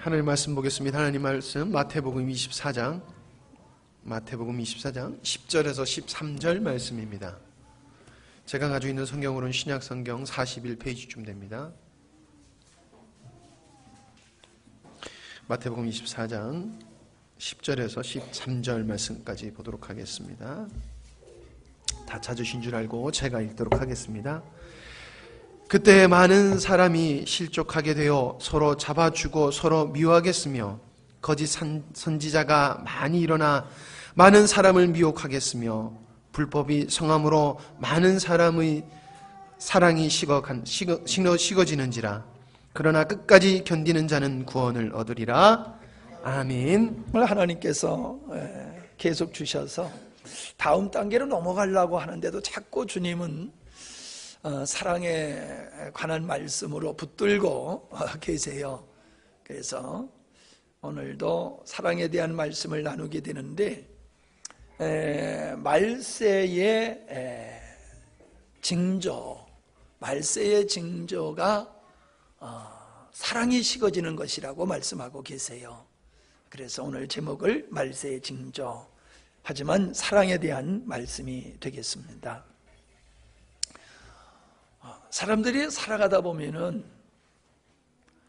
하나님 말씀 보겠습니다. 하나님 말씀 마태복음 24장 10절에서 13절 말씀입니다. 제가 가지고 있는 성경으로는 신약성경 41페이지쯤 됩니다. 마태복음 24장 10절에서 13절 말씀까지 보도록 하겠습니다. 다 찾으신 줄 알고 제가 읽도록 하겠습니다. 그때 많은 사람이 실족하게 되어 서로 잡아주고 서로 미워하겠으며 거짓 선지자가 많이 일어나 많은 사람을 미혹하겠으며 불법이 성함으로 많은 사람의 사랑이 식어지는지라. 그러나 끝까지 견디는 자는 구원을 얻으리라. 아멘. 오늘 하나님께서 계속 주셔서 다음 단계로 넘어가려고 하는데도 자꾸 주님은 사랑에 관한 말씀으로 붙들고 계세요. 그래서 오늘도 사랑에 대한 말씀을 나누게 되는데, 말세의 징조가 사랑이 식어지는 것이라고 말씀하고 계세요. 그래서 오늘 제목을 말세의 징조, 하지만 사랑에 대한 말씀이 되겠습니다. 사람들이 살아가다 보면은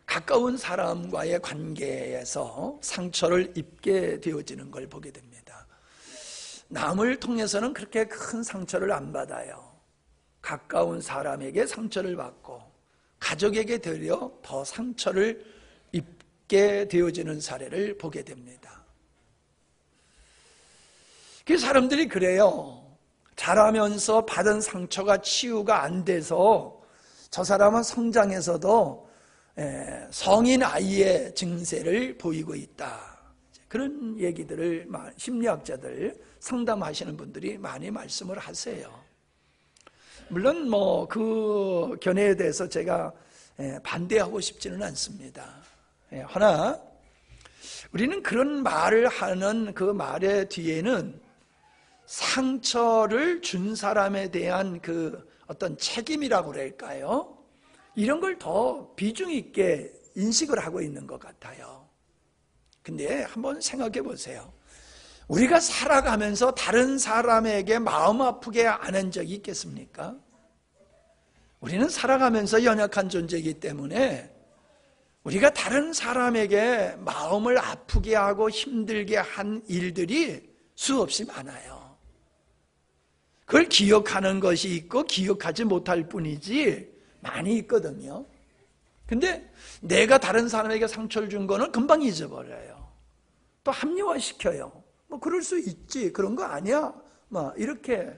가까운 사람과의 관계에서 상처를 입게 되어지는 걸 보게 됩니다. 남을 통해서는 그렇게 큰 상처를 안 받아요. 가까운 사람에게 상처를 받고 가족에게 되려 더 상처를 입게 되어지는 사례를 보게 됩니다. 그 사람들이 그래요. 자라면서 받은 상처가 치유가 안 돼서 저 사람은 성장에서도 성인 아이의 증세를 보이고 있다. 그런 얘기들을 심리학자들, 상담하시는 분들이 많이 말씀을 하세요. 물론 그 견해에 대해서 제가 반대하고 싶지는 않습니다. 허나 우리는 그런 말을 하는 그 말의 뒤에는 상처를 준 사람에 대한 그 어떤 책임이라고 그럴까요? 이런 걸 더 비중 있게 인식을 하고 있는 것 같아요. 근데 한번 생각해 보세요. 우리가 살아가면서 다른 사람에게 마음 아프게 안 한 적이 있겠습니까? 우리는 살아가면서 연약한 존재이기 때문에 우리가 다른 사람에게 마음을 아프게 하고 힘들게 한 일들이 수없이 많아요. 그걸 기억하는 것이 있고 기억하지 못할 뿐이지 많이 있거든요. 근데 내가 다른 사람에게 상처를 준 거는 금방 잊어버려요. 또 합리화시켜요. 그럴 수 있지, 그런 거 아니야, 이렇게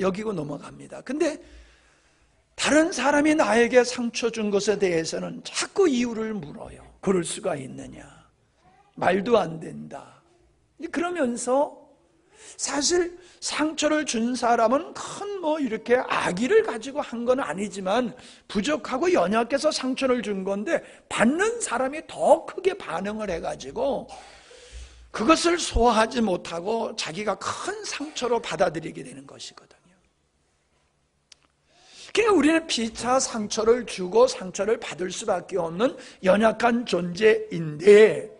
여기고 넘어갑니다. 근데 다른 사람이 나에게 상처 준 것에 대해서는 자꾸 이유를 물어요. 그럴 수가 있느냐, 말도 안 된다. 그러면서 사실 상처를 준 사람은 큰 이렇게 악의를 가지고 한 건 아니지만 부족하고 연약해서 상처를 준 건데, 받는 사람이 더 크게 반응을 해가지고 그것을 소화하지 못하고 자기가 큰 상처로 받아들이게 되는 것이거든요. 그러니까 우리는 피차 상처를 주고 상처를 받을 수밖에 없는 연약한 존재인데,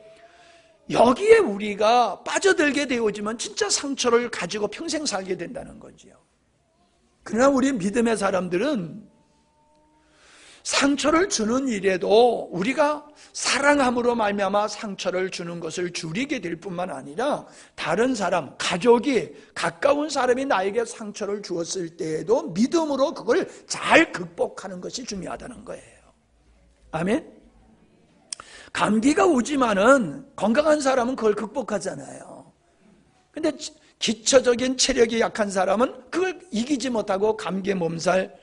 여기에 우리가 빠져들게 되어지면 진짜 상처를 가지고 평생 살게 된다는 거지요. 그러나 우리 믿음의 사람들은 상처를 주는 일에도 우리가 사랑함으로 말미암아 상처를 주는 것을 줄이게 될 뿐만 아니라, 다른 사람, 가족이, 가까운 사람이 나에게 상처를 주었을 때에도 믿음으로 그걸 잘 극복하는 것이 중요하다는 거예요. 아멘? 감기가 오지만은 건강한 사람은 그걸 극복하잖아요. 근데 기초적인 체력이 약한 사람은 그걸 이기지 못하고 감기에 몸살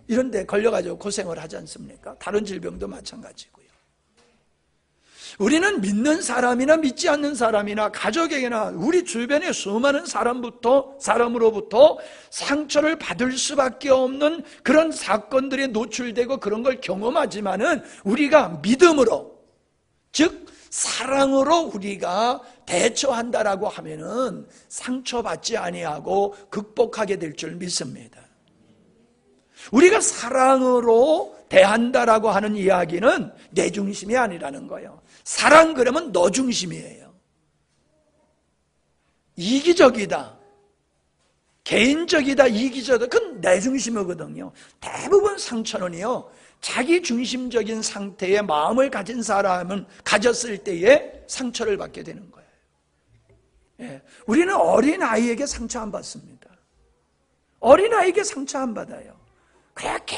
이런 데 걸려가지고 고생을 하지 않습니까? 다른 질병도 마찬가지고요. 우리는 믿는 사람이나 믿지 않는 사람이나 가족에게나 우리 주변의 수많은 사람으로부터 상처를 받을 수밖에 없는 그런 사건들에 노출되고 그런 걸 경험하지만은, 우리가 믿음으로, 즉 사랑으로 우리가 대처한다라고 하면은 상처받지 아니하고 극복하게 될 줄 믿습니다. 우리가 사랑으로 대한다라고 하는 이야기는 내 중심이 아니라는 거예요. 사랑 그러면 너 중심이에요. 이기적이다, 개인적이다, 이기적이다, 그건 내 중심이거든요. 대부분 상처는요, 자기 중심적인 상태의 마음을 가진 사람은 가졌을 때에 상처를 받게 되는 거예요. 예, 우리는 어린아이에게 상처 안 받습니다. 어린아이에게 상처 안 받아요. 그렇게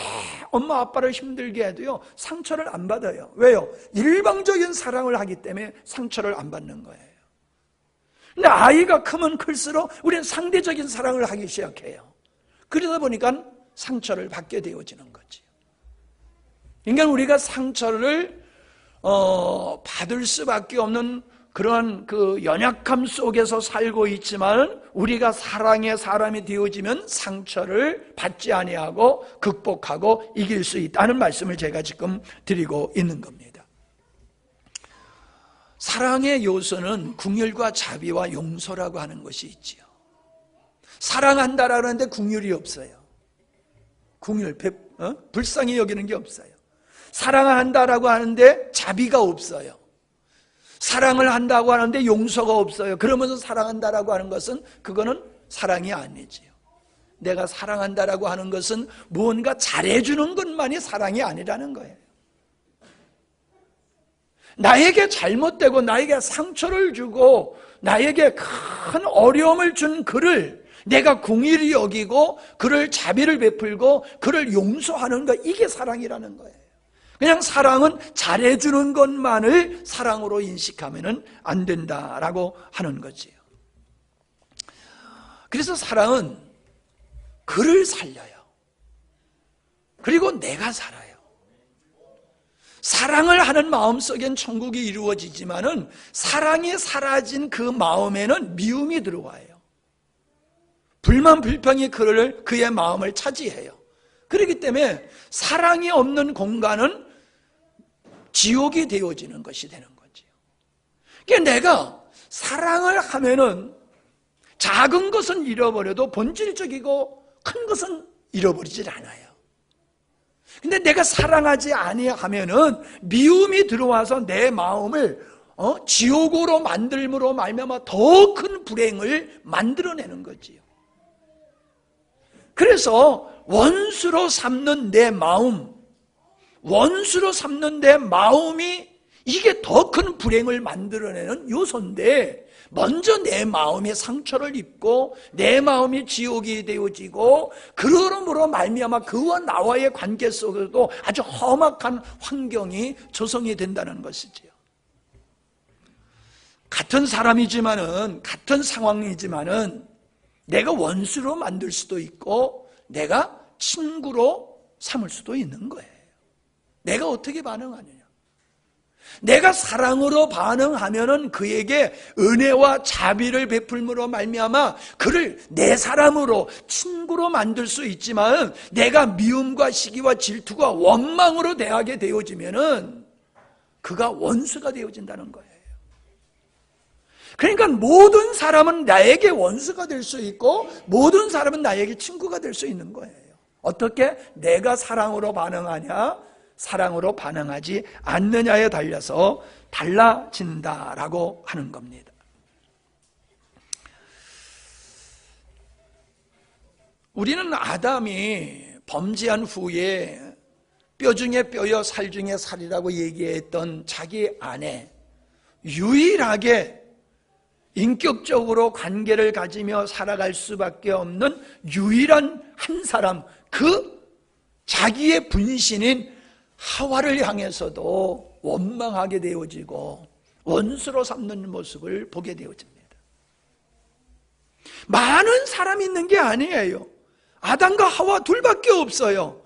엄마 아빠를 힘들게 해도요, 상처를 안 받아요. 왜요? 일방적인 사랑을 하기 때문에 상처를 안 받는 거예요. 근데 아이가 크면 클수록 우리는 상대적인 사랑을 하기 시작해요. 그러다 보니까 상처를 받게 되어지는 거지. 그러니까 우리가 상처를 받을 수밖에 없는 그런 그 연약함 속에서 살고 있지만, 우리가 사랑의 사람이 되어지면 상처를 받지 아니하고 극복하고 이길 수 있다는 말씀을 제가 지금 드리고 있는 겁니다. 사랑의 요소는 궁율과 자비와 용서라고 하는 것이 있지요. 사랑한다라는데 궁율이 없어요. 궁율, 불쌍히 여기는 게 없어요. 사랑한다라고 하는데 자비가 없어요. 사랑을 한다고 하는데 용서가 없어요. 그러면서 사랑한다라고 하는 것은 그거는 사랑이 아니지요. 내가 사랑한다라고 하는 것은 무언가 잘해주는 것만이 사랑이 아니라는 거예요. 나에게 잘못되고 나에게 상처를 주고 나에게 큰 어려움을 준 그를 내가 긍휼히 여기고 그를 자비를 베풀고 그를 용서하는 것, 이게 사랑이라는 거예요. 그냥 사랑은 잘해주는 것만을 사랑으로 인식하면 안 된다라고 하는 거지요. 그래서 사랑은 그를 살려요. 그리고 내가 살아요. 사랑을 하는 마음속엔 천국이 이루어지지만은 사랑이 사라진 그 마음에는 미움이 들어와요. 불만 불평이 그의 마음을 차지해요. 그렇기 때문에 사랑이 없는 공간은 지옥이 되어지는 것이 되는 거지요. 그러니까 내가 사랑을 하면은 작은 것은 잃어버려도 본질적이고 큰 것은 잃어버리질 않아요. 근데 내가 사랑하지 아니하면은 미움이 들어와서 내 마음을 지옥으로 만들므로 말미암아 더 큰 불행을 만들어내는 거지요. 그래서 원수로 삼는 내 마음, 원수로 삼는 내 마음이 이게 더 큰 불행을 만들어내는 요소인데, 먼저 내 마음에 상처를 입고 내 마음이 지옥이 되어지고 그러므로 말미암아 그와 나와의 관계 속에서도 아주 험악한 환경이 조성이 된다는 것이지요. 같은 사람이지만은, 같은 상황이지만은 내가 원수로 만들 수도 있고 내가 친구로 삼을 수도 있는 거예요. 내가 어떻게 반응하느냐. 내가 사랑으로 반응하면은 그에게 은혜와 자비를 베풀므로 말미암아 그를 내 사람으로, 친구로 만들 수 있지만, 내가 미움과 시기와 질투와 원망으로 대하게 되어지면은 그가 원수가 되어진다는 거예요. 그러니까 모든 사람은 나에게 원수가 될 수 있고 모든 사람은 나에게 친구가 될 수 있는 거예요. 어떻게? 내가 사랑으로 반응하냐, 사랑으로 반응하지 않느냐에 달려서 달라진다라고 하는 겁니다. 우리는 아담이 범죄한 후에 뼈 중에 뼈여 살 중에 살이라고 얘기했던 자기 아내, 유일하게 인격적으로 관계를 가지며 살아갈 수밖에 없는 유일한 한 사람, 그 자기의 분신인 하와를 향해서도 원망하게 되어지고 원수로 삼는 모습을 보게 되어집니다. 많은 사람이 있는 게 아니에요. 아담과 하와 둘밖에 없어요.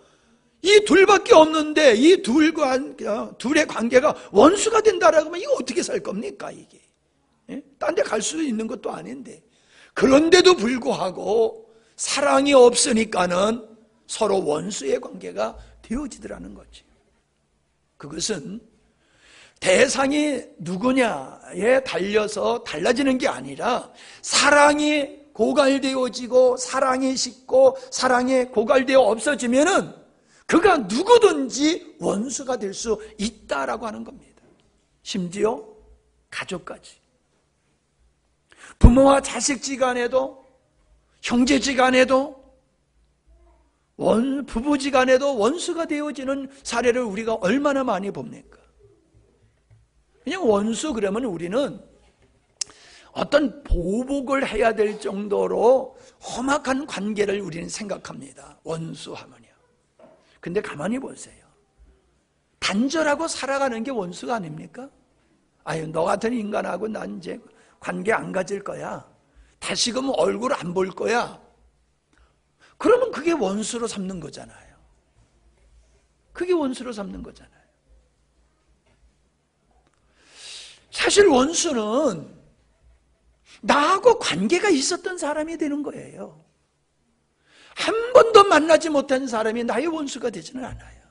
이 둘밖에 없는데 이 둘의 관계가 원수가 된다라고 하면 이거 어떻게 살 겁니까, 이게? 딴 데 갈 수도 있는 것도 아닌데. 그런데도 불구하고 사랑이 없으니까는 서로 원수의 관계가 되어지더라는 거지. 그것은 대상이 누구냐에 달려서 달라지는 게 아니라 사랑이 고갈되어지고 사랑이 식고 사랑이 고갈되어 없어지면은 그가 누구든지 원수가 될 수 있다라고 하는 겁니다. 심지어 가족까지. 부모와 자식지간에도, 형제지간에도, 부부지간에도 원수가 되어지는 사례를 우리가 얼마나 많이 봅니까? 그냥 원수 그러면 우리는 어떤 보복을 해야 될 정도로 험악한 관계를 우리는 생각합니다. 원수하면요. 근데 가만히 보세요. 단절하고 살아가는 게 원수가 아닙니까? 아유, 너 같은 인간하고 난 이제 관계 안 가질 거야. 다시금 얼굴 안 볼 거야. 그러면 그게 원수로 삼는 거잖아요. 그게 원수로 삼는 거잖아요. 사실 원수는 나하고 관계가 있었던 사람이 되는 거예요. 한 번도 만나지 못한 사람이 나의 원수가 되지는 않아요.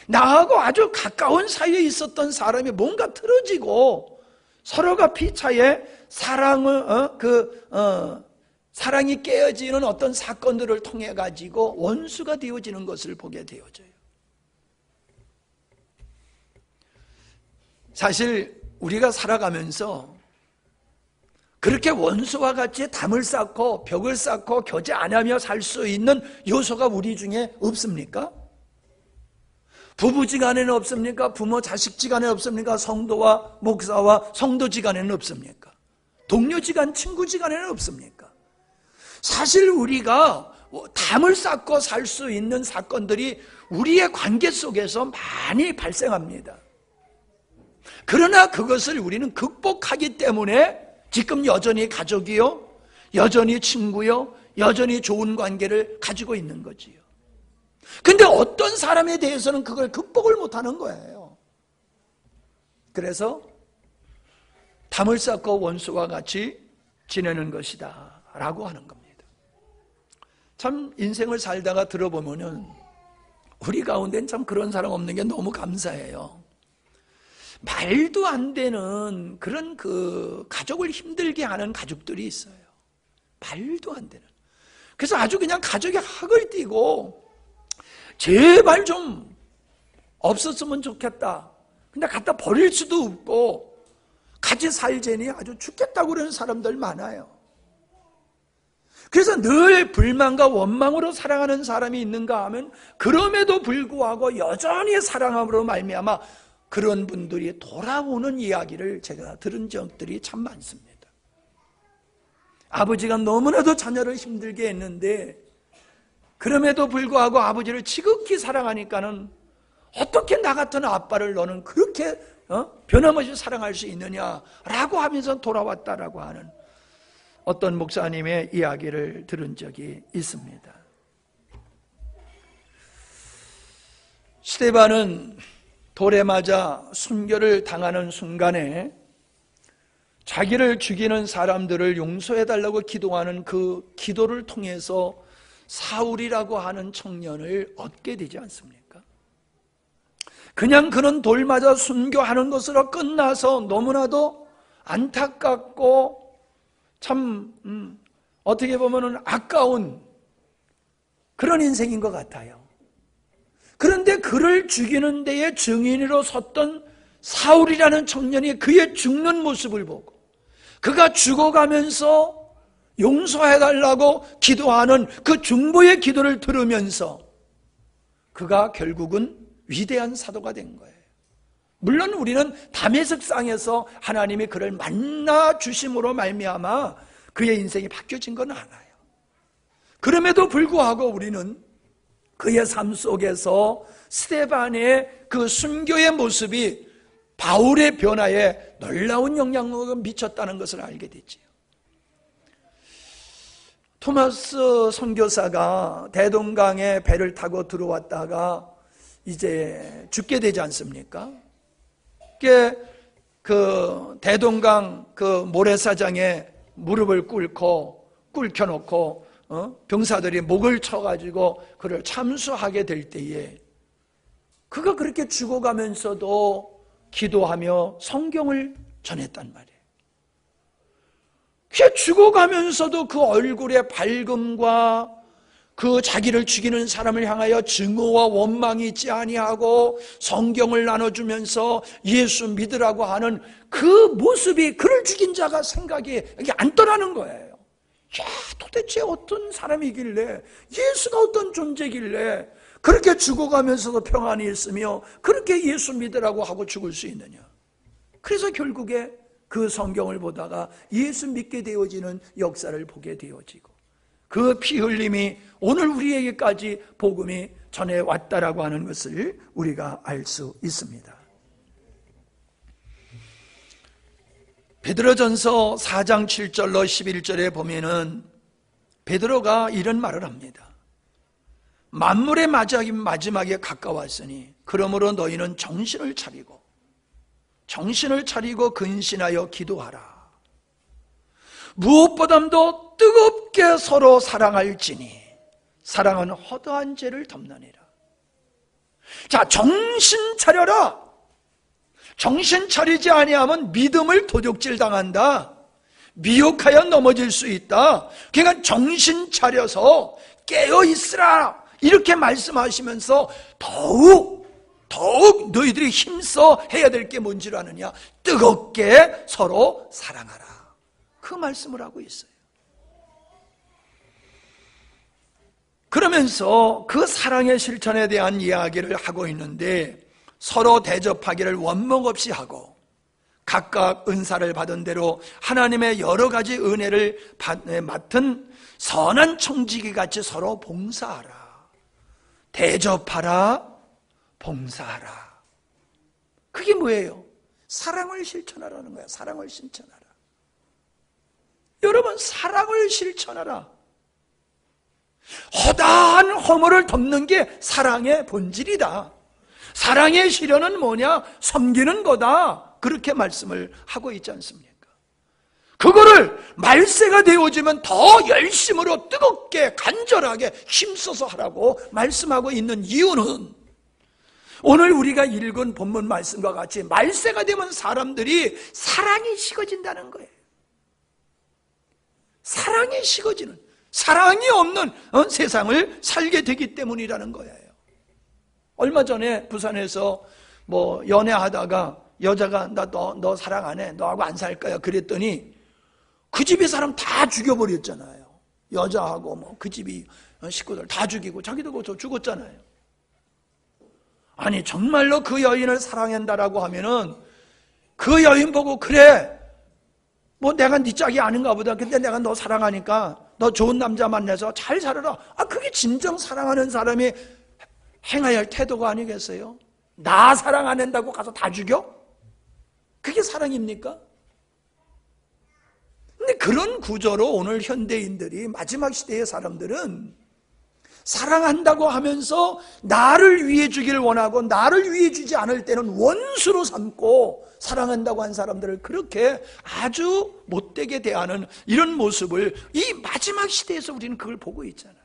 나하고 아주 가까운 사이에 있었던 사람이 뭔가 틀어지고 서로가 피차에 사랑이 깨어지는 어떤 사건들을 통해 가지고 원수가 되어지는 것을 보게 되어져요. 사실 우리가 살아가면서 그렇게 원수와 같이 담을 쌓고 벽을 쌓고 교제 안 하며 살 수 있는 요소가 우리 중에 없습니까? 부부지간에는 없습니까? 부모 자식지간에 없습니까? 성도와 목사와 성도지간에는 없습니까? 동료지간, 친구지간에는 없습니까? 사실 우리가 담을 쌓고 살 수 있는 사건들이 우리의 관계 속에서 많이 발생합니다. 그러나 그것을 우리는 극복하기 때문에 지금 여전히 가족이요, 여전히 친구요, 여전히 좋은 관계를 가지고 있는 거지요. 근데 어떤 사람에 대해서는 그걸 극복을 못하는 거예요. 그래서 담을 쌓고 원수와 같이 지내는 것이다 라고 하는 겁니다. 참 인생을 살다가 들어보면은 우리 가운데는 참 그런 사람 없는 게 너무 감사해요. 말도 안 되는 그런 가족을 힘들게 하는 가족들이 있어요. 말도 안 되는. 그래서 아주 그냥 가족의 학을 띠고 제발 좀 없었으면 좋겠다. 근데 갖다 버릴 수도 없고 같이 살자니 아주 죽겠다고 그러는 사람들 많아요. 그래서 늘 불만과 원망으로 살아가는 사람이 있는가 하면 그럼에도 불구하고 여전히 사랑함으로 말미암아 그런 분들이 돌아오는 이야기를 제가 들은 적들이 참 많습니다. 아버지가 너무나도 자녀를 힘들게 했는데 그럼에도 불구하고 아버지를 지극히 사랑하니까는 어떻게 나 같은 아빠를 너는 그렇게 변함없이 사랑할 수 있느냐라고 하면서 돌아왔다라고 하는 어떤 목사님의 이야기를 들은 적이 있습니다. 스데반은 돌에 맞아 순교를 당하는 순간에 자기를 죽이는 사람들을 용서해달라고 기도하는 그 기도를 통해서 사울이라고 하는 청년을 얻게 되지 않습니까? 그냥 그는 돌 맞아 순교하는 것으로 끝나서 너무나도 안타깝고 참 어떻게 보면 아까운 그런 인생인 것 같아요. 그런데 그를 죽이는 데에 증인으로 섰던 사울이라는 청년이 그의 죽는 모습을 보고 그가 죽어가면서 용서해달라고 기도하는 그 중보의 기도를 들으면서 그가 결국은 위대한 사도가 된 거예요. 물론 우리는 다메섹상에서 하나님이 그를 만나 주심으로 말미암아 그의 인생이 바뀌어진 건 알아요. 그럼에도 불구하고 우리는 그의 삶 속에서 스데반의 그 순교의 모습이 바울의 변화에 놀라운 영향력을 미쳤다는 것을 알게 되지요. 토마스 선교사가 대동강에 배를 타고 들어왔다가 이제 죽게 되지 않습니까? 그 대동강 그 모래사장에 무릎을 꿇혀놓고 병사들이 목을 쳐가지고 그를 참수하게 될 때에 그가 그렇게 죽어가면서도 기도하며 성경을 전했단 말이에요. 죽어가면서도 그 얼굴의 밝음과 그 자기를 죽이는 사람을 향하여 증오와 원망이 있지 아니하고 성경을 나눠주면서 예수 믿으라고 하는 그 모습이 그를 죽인 자가 생각이 안 떠나는 거예요. 야, 도대체 어떤 사람이길래, 예수가 어떤 존재길래 그렇게 죽어가면서도 평안이 있으며 그렇게 예수 믿으라고 하고 죽을 수 있느냐. 그래서 결국에 그 성경을 보다가 예수 믿게 되어지는 역사를 보게 되어지고, 그 피 흘림이 오늘 우리에게까지 복음이 전해왔다라고 하는 것을 우리가 알 수 있습니다. 베드로전서 4장 7절로 11절에 보면은 베드로가 이런 말을 합니다. 만물의 마지막에 가까웠으니 그러므로 너희는 정신을 차리고 근신하여 기도하라. 무엇보다도 뜨겁게 서로 사랑할지니 사랑은 허다한 죄를 덮느니라. 자, 정신 차려라. 정신 차리지 아니하면 믿음을 도둑질 당한다. 미혹하여 넘어질 수 있다. 그러니까 정신 차려서 깨어 있으라. 이렇게 말씀하시면서 더욱 너희들이 힘써 해야 될 게 뭔지를 아느냐? 뜨겁게 서로 사랑하라. 그 말씀을 하고 있어요. 그러면서 그 사랑의 실천에 대한 이야기를 하고 있는데, 서로 대접하기를 원망 없이 하고 각각 은사를 받은 대로 하나님의 여러 가지 은혜를 맡은 선한 청지기 같이 서로 봉사하라. 대접하라, 봉사하라. 그게 뭐예요? 사랑을 실천하라는 거야. 사랑을 실천하라. 여러분, 사랑을 실천하라. 허다한 허물을 덮는 게 사랑의 본질이다. 사랑의 실현은 뭐냐? 섬기는 거다. 그렇게 말씀을 하고 있지 않습니까? 그거를 말세가 되어지면 더 열심으로 뜨겁게 간절하게 힘써서 하라고 말씀하고 있는 이유는, 오늘 우리가 읽은 본문 말씀과 같이 말세가 되면 사람들이 사랑이 식어진다는 거예요. 사랑이 식어지는, 사랑이 없는 세상을 살게 되기 때문이라는 거예요. 얼마 전에 부산에서 연애하다가 여자가 너 사랑 안 해, 너하고 안 살 거야 그랬더니 그 집의 사람 다 죽여버렸잖아요. 여자하고 그 집이 식구들 다 죽이고 자기도 거기서 죽었잖아요. 아니, 정말로 그 여인을 사랑한다라고 하면은 그 여인 보고, 그래, 내가 네 짝이 아닌가 보다. 근데 내가 너 사랑하니까 너 좋은 남자 만나서 잘 살아라. 그게 진정 사랑하는 사람이 행해야 할 태도가 아니겠어요? 나 사랑 안 한다고 가서 다 죽여? 그게 사랑입니까? 근데 그런 구조로 오늘 현대인들이, 마지막 시대의 사람들은 사랑한다고 하면서 나를 위해 주기를 원하고 나를 위해 주지 않을 때는 원수로 삼고, 사랑한다고 한 사람들을 그렇게 아주 못되게 대하는 이런 모습을 이 마지막 시대에서 우리는 그걸 보고 있잖아요.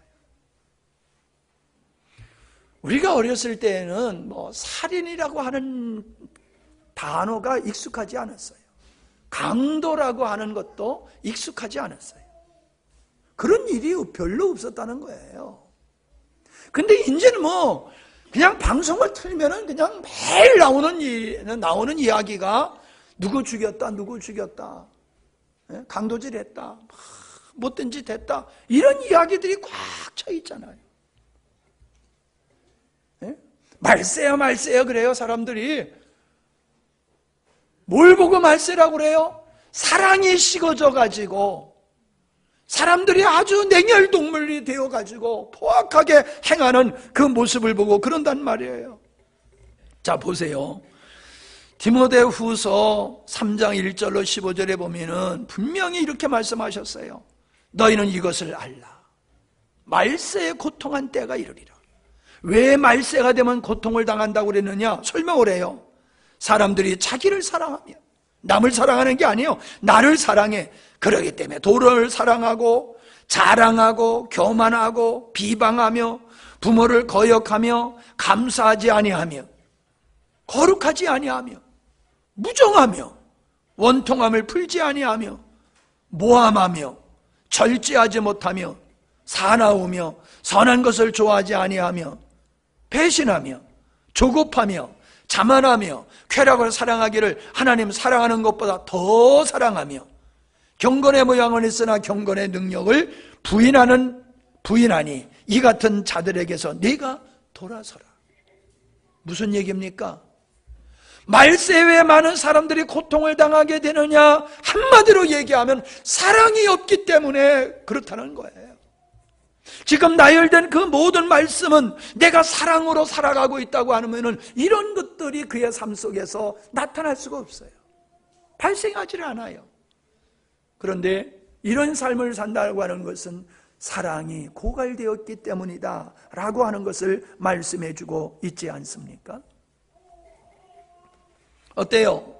우리가 어렸을 때에는 살인이라고 하는 단어가 익숙하지 않았어요. 강도라고 하는 것도 익숙하지 않았어요. 그런 일이 별로 없었다는 거예요. 근데 이제는 그냥 방송을 틀면은 그냥 매일 나오는 이야기가 누구 죽였다, 강도질 했다, 못된 짓 했다, 이런 이야기들이 꽉 차 있잖아요. 말세야 그래요. 사람들이 뭘 보고 말세라고 그래요? 사랑이 식어져 가지고 사람들이 아주 냉혈동물이 되어 가지고 포악하게 행하는 그 모습을 보고 그런단 말이에요. 자, 보세요. 디모데후서 3장 1절로 15절에 보면은 분명히 이렇게 말씀하셨어요. 너희는 이것을 알라. 말세에 고통한 때가 이르리라. 왜 말세가 되면 고통을 당한다고 그랬느냐? 설명을 해요. 사람들이 자기를 사랑하며, 남을 사랑하는 게 아니에요. 나를 사랑해. 그러기 때문에 도를 사랑하고 자랑하고 교만하고 비방하며 부모를 거역하며 감사하지 아니하며 거룩하지 아니하며 무정하며 원통함을 풀지 아니하며 모함하며 절제하지 못하며 사나우며 선한 것을 좋아하지 아니하며 배신하며 조급하며 자만하며 쾌락을 사랑하기를 하나님 사랑하는 것보다 더 사랑하며 경건의 모양은 있으나 경건의 능력을 부인하니 이 같은 자들에게서 네가 돌아서라. 무슨 얘기입니까? 말세 왜 많은 사람들이 고통을 당하게 되느냐? 한마디로 얘기하면 사랑이 없기 때문에 그렇다는 거예요. 지금 나열된 그 모든 말씀은 내가 사랑으로 살아가고 있다고 하면은 이런 것들이 그의 삶 속에서 나타날 수가 없어요. 발생하지 않아요. 그런데 이런 삶을 산다고 하는 것은 사랑이 고갈되었기 때문이다 라고 하는 것을 말씀해 주고 있지 않습니까? 어때요?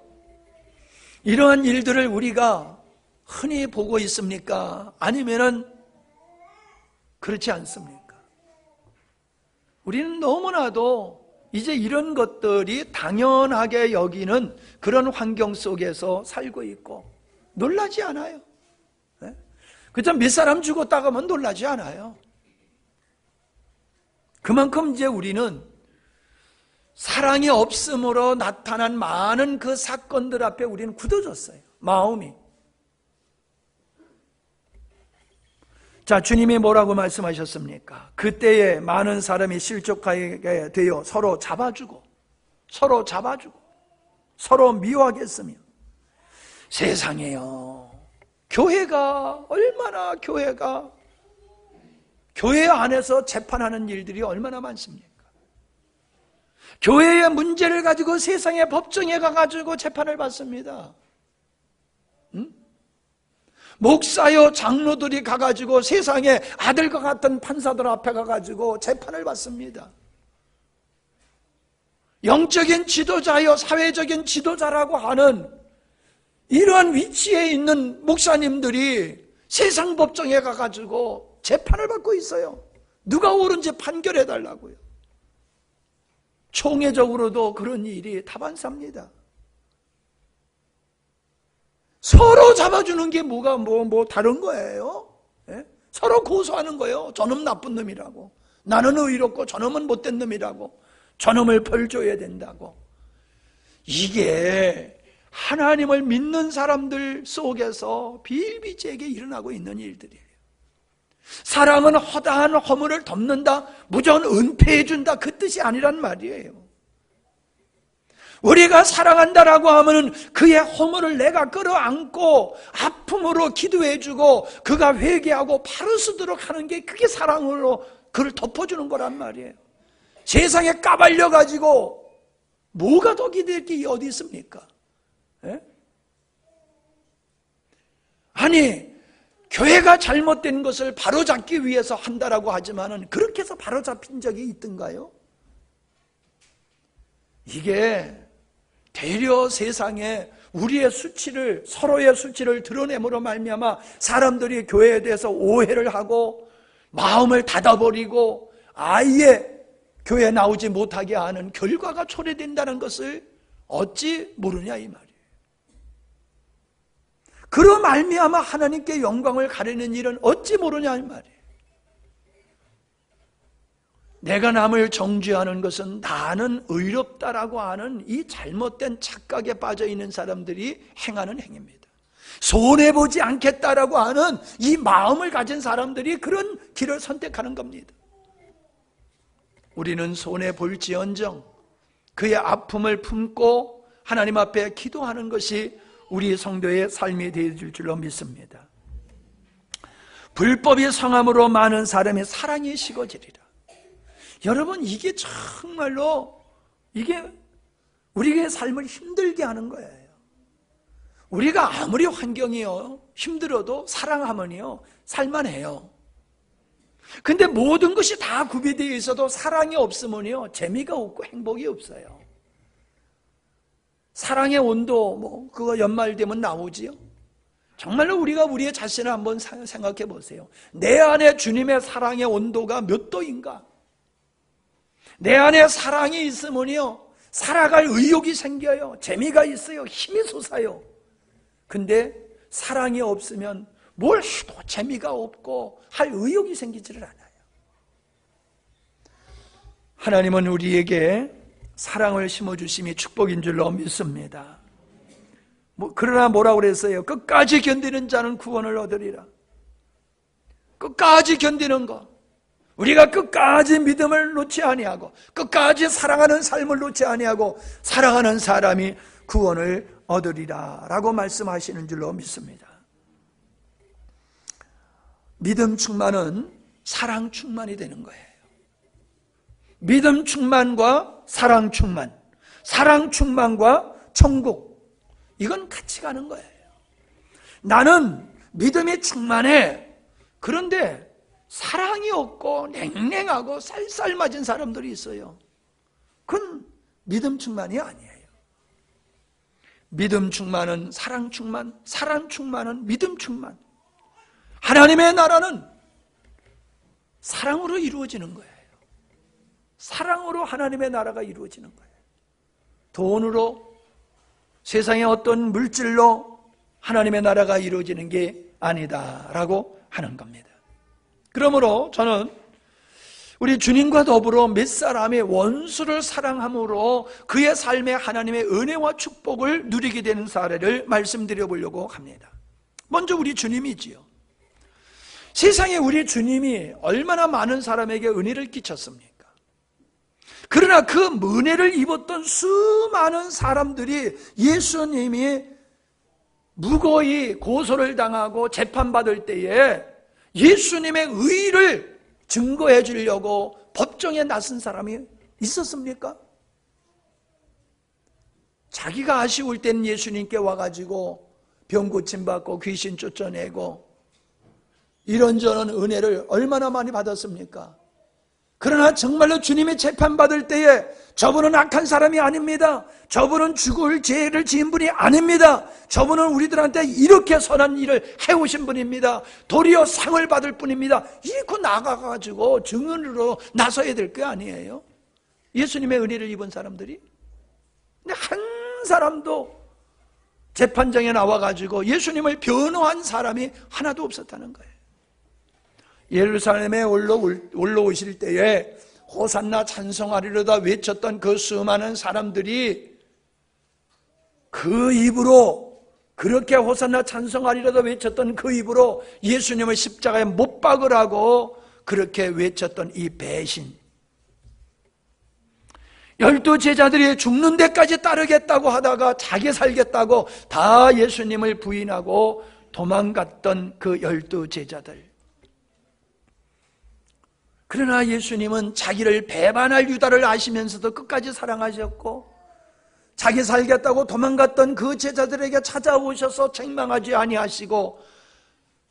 이러한 일들을 우리가 흔히 보고 있습니까? 아니면은 그렇지 않습니까? 우리는 너무나도 이제 이런 것들이 당연하게 여기는 그런 환경 속에서 살고 있고 놀라지 않아요. 네? 그저 몇 사람 죽었다가 하면 놀라지 않아요. 그만큼 이제 우리는 사랑이 없음으로 나타난 많은 그 사건들 앞에 우리는 굳어졌어요. 마음이. 자, 주님이 뭐라고 말씀하셨습니까? 그때에 많은 사람이 실족하게 되어 서로 잡아주고 서로 미워하겠으며 세상에요. 교회가 얼마나 교회 안에서 재판하는 일들이 얼마나 많습니까? 교회의 문제를 가지고 세상의 법정에 가가지고 재판을 받습니다. 목사여 장로들이 가가지고 세상의 아들과 같은 판사들 앞에 가가지고 재판을 받습니다. 영적인 지도자여 사회적인 지도자라고 하는 이러한 위치에 있는 목사님들이 세상 법정에 가가지고 재판을 받고 있어요. 누가 옳은지 판결해달라고요. 총회적으로도 그런 일이 다반사입니다. 서로 잡아주는 게 뭐가 다른 거예요? 예? 서로 고소하는 거예요. 저놈 나쁜 놈이라고. 나는 의롭고 저놈은 못된 놈이라고. 저놈을 벌 줘야 된다고. 이게 하나님을 믿는 사람들 속에서 비일비재하게 일어나고 있는 일들이에요. 사랑은 허다한 허물을 덮는다, 무조건 은폐해준다, 그 뜻이 아니란 말이에요. 우리가 사랑한다라고 하면은 그의 허물을 내가 끌어안고 아픔으로 기도해주고 그가 회개하고 바로 서도록 하는 게 그게 사랑으로 그를 덮어주는 거란 말이에요. 세상에 까발려가지고 뭐가 더 기댈 게 어디 있습니까? 예? 아니 교회가 잘못된 것을 바로잡기 위해서 한다라고 하지만은 그렇게 해서 바로잡힌 적이 있던가요? 이게 되려 세상에 우리의 수치를 서로의 수치를 드러냄으로 말미암아 사람들이 교회에 대해서 오해를 하고 마음을 닫아버리고 아예 교회에 나오지 못하게 하는 결과가 초래된다는 것을 어찌 모르냐 이 말이에요. 그로 말미암아 하나님께 영광을 가리는 일은 어찌 모르냐 이 말이에요. 내가 남을 정죄하는 것은 나는 의롭다라고 하는 이 잘못된 착각에 빠져있는 사람들이 행하는 행위입니다. 손해보지 않겠다라고 하는 이 마음을 가진 사람들이 그런 길을 선택하는 겁니다. 우리는 손해볼지언정 그의 아픔을 품고 하나님 앞에 기도하는 것이 우리 성도의 삶이 되어질 줄로 믿습니다. 불법이 성함으로 많은 사람의 사랑이 식어지리라. 여러분 이게 정말로 이게 우리의 삶을 힘들게 하는 거예요. 우리가 아무리 환경이요 힘들어도 사랑하면요 살만해요. 근데 모든 것이 다 구비되어 있어도 사랑이 없으면요 재미가 없고 행복이 없어요. 사랑의 온도 그거 연말 되면 나오지요. 정말로 우리가 우리의 자신을 한번 생각해 보세요. 내 안에 주님의 사랑의 온도가 몇 도인가? 내 안에 사랑이 있으면요 살아갈 의욕이 생겨요. 재미가 있어요. 힘이 솟아요. 근데 사랑이 없으면 뭘 해도 재미가 없고 할 의욕이 생기지를 않아요. 하나님은 우리에게 사랑을 심어주심이 축복인 줄로 믿습니다. 그러나 뭐라고 그랬어요? 끝까지 견디는 자는 구원을 얻으리라. 끝까지 견디는 것, 우리가 끝까지 믿음을 놓지 아니하고 끝까지 사랑하는 삶을 놓지 아니하고 사랑하는 사람이 구원을 얻으리라 라고 말씀하시는 줄로 믿습니다. 믿음 충만은 사랑 충만이 되는 거예요. 믿음 충만과 사랑 충만, 사랑 충만과 천국, 이건 같이 가는 거예요. 나는 믿음이 충만해. 그런데 사랑이 없고 냉랭하고 쌀쌀맞은 사람들이 있어요. 그건 믿음 충만이 아니에요. 믿음 충만은 사랑 충만, 사랑 충만은 믿음 충만. 하나님의 나라는 사랑으로 이루어지는 거예요. 사랑으로 하나님의 나라가 이루어지는 거예요. 돈으로, 세상의 어떤 물질로 하나님의 나라가 이루어지는 게 아니다라고 하는 겁니다. 그러므로 저는 우리 주님과 더불어 몇 사람이 원수를 사랑함으로 그의 삶에 하나님의 은혜와 축복을 누리게 되는 사례를 말씀드려 보려고 합니다. 먼저 우리 주님이지요. 세상에 우리 주님이 얼마나 많은 사람에게 은혜를 끼쳤습니까? 그러나 그 은혜를 입었던 수많은 사람들이 예수님이 무고히 고소를 당하고 재판받을 때에 예수님의 의를 증거해 주려고 법정에 나선 사람이 있었습니까? 자기가 아쉬울 땐 예수님께 와가지고 병 고침받고 귀신 쫓아내고 이런저런 은혜를 얼마나 많이 받았습니까? 그러나 정말로 주님의 재판받을 때에 저분은 악한 사람이 아닙니다. 저분은 죽을 죄를 지은 분이 아닙니다. 저분은 우리들한테 이렇게 선한 일을 해오신 분입니다. 도리어 상을 받을 뿐입니다. 이렇게 나가가지고 증언으로 나서야 될 게 아니에요. 예수님의 은혜를 입은 사람들이. 근데 한 사람도 재판장에 나와가지고 예수님을 변호한 사람이 하나도 없었다는 거예요. 예루살렘에 올라오실 때에 호산나 찬송하리로다 외쳤던 그 수많은 사람들이 그 입으로, 그렇게 호산나 찬송하리로다 외쳤던 그 입으로 예수님을 십자가에 못 박으라고 그렇게 외쳤던 이 배신, 12 제자들이 죽는 데까지 따르겠다고 하다가 자기 살겠다고 다 예수님을 부인하고 도망갔던 그 12 제자들. 그러나 예수님은 자기를 배반할 유다를 아시면서도 끝까지 사랑하셨고, 자기 살겠다고 도망갔던 그 제자들에게 찾아오셔서 책망하지 아니하시고